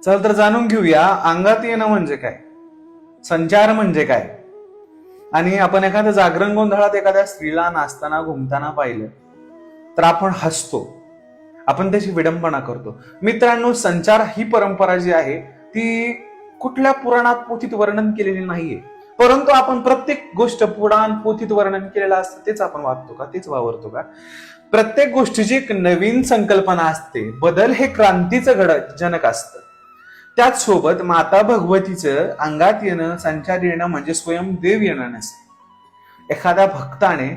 चल तर जाणून घेऊया अंगात येणं म्हणजे काय, संचार म्हणजे काय. आणि आपण एखाद्या जागरण गोंधळात एखाद्या स्त्रीला नाचताना घुमताना पाहिलं तर आपण हसतो, आपण त्याची विडंबना करतो. मित्रांनो, संचार ही परंपरा जी आहे ती कुठल्या पुराणात पोथीत वर्णन केलेली नाहीये, परंतु आपण प्रत्येक गोष्ट पुराण पोथीत वर्णन केलेलं असतं तेच आपण वागतो का, तेच वावरतो का. प्रत्येक गोष्टीची एक नवीन संकल्पना असते. बदल हे क्रांतीचं जनक असतं. त्याच सोबत माता भगवतीचं अंगात येणं, संचार येणं म्हणजे स्वयं देव येणं नसते. एखाद्या भक्ताने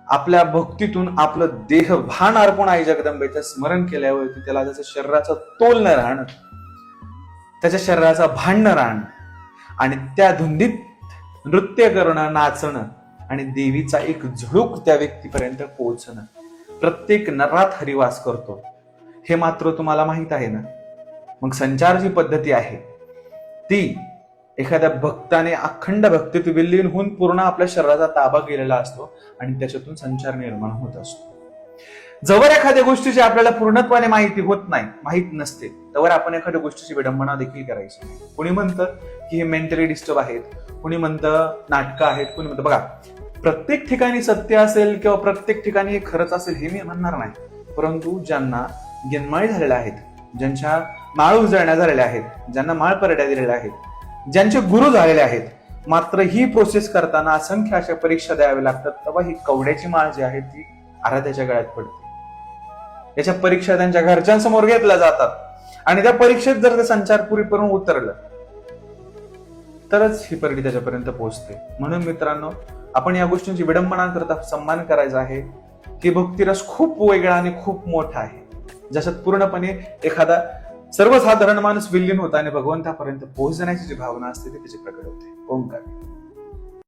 आपल्या भक्तीतून आपलं देह भान अर्पण आई जगदंबेचं स्मरण केल्यावरती त्याला त्याच्या शरीराचं तोल न राहणं, त्याच्या शरीराचा भान न राहणं आणि त्या धुंदीत नृत्य करणं, नाचणं आणि देवीचा एक झुळूक त्या व्यक्तीपर्यंत पोहोचणं, प्रत्येक नरात हरिवास करतो हे मात्र तुम्हाला माहित आहे ना. मग संचार जी पद्धती आहे ती एखाद्या भक्ताने अखंड भक्तीत विलीन होऊन पूर्ण आपल्या शरीराचा ताबा गेलेला असतो आणि त्याच्यातून संचार निर्माण होत असतो. जवळ एखाद्या गोष्टीची आपल्याला पूर्णत्वाने माहिती होत नाही, माहित नसते, तवर आपण एखाद्या गोष्टीची विडंबना देखील करायची नाही. कोणी म्हणतं की हे मेंटली डिस्टर्ब आहेत, कोणी म्हणतं नाटकं आहेत, कोणी म्हणतं. बघा, प्रत्येक ठिकाणी सत्य असेल किंवा प्रत्येक ठिकाणी हे खरंच असेल हे मी म्हणणार नाही, परंतु ज्यांना गिनमाळी झालेल्या आहेत, ज्यांच्या माळ उजळण्या झालेल्या आहेत, ज्यांना माळ परड्या दिलेल्या आहेत, ज्यांचे गुरु झालेले आहेत, मात्र ही प्रोसेस करताना असंख्य अशा परीक्षा द्याव्या लागतात, तेव्हा ही कवड्याची माळ जी आहे ती आराध्याच्या गळ्यात पडते. याच्या परीक्षा त्यांच्या घरच्यांसमोर घेतल्या जातात आणि त्या परीक्षेत जर ते संचार पुरीपूर्ण उतरलं तरच ही परडी त्याच्यापर्यंत पोहोचते. म्हणून मित्रांनो, आपण या गोष्टींची विडंबना करता सन्मान करायचा आहे की भक्तिरस खूप वेगळा आणि खूप मोठा आहे, ज्याच्यात पूर्णपणे एखादा सर्वसाधारण माणूस विलीन होता आणि भगवंतापर्यंत पोहोचण्याची जी भावना असते ती त्याची प्रकट होते. ओंकार.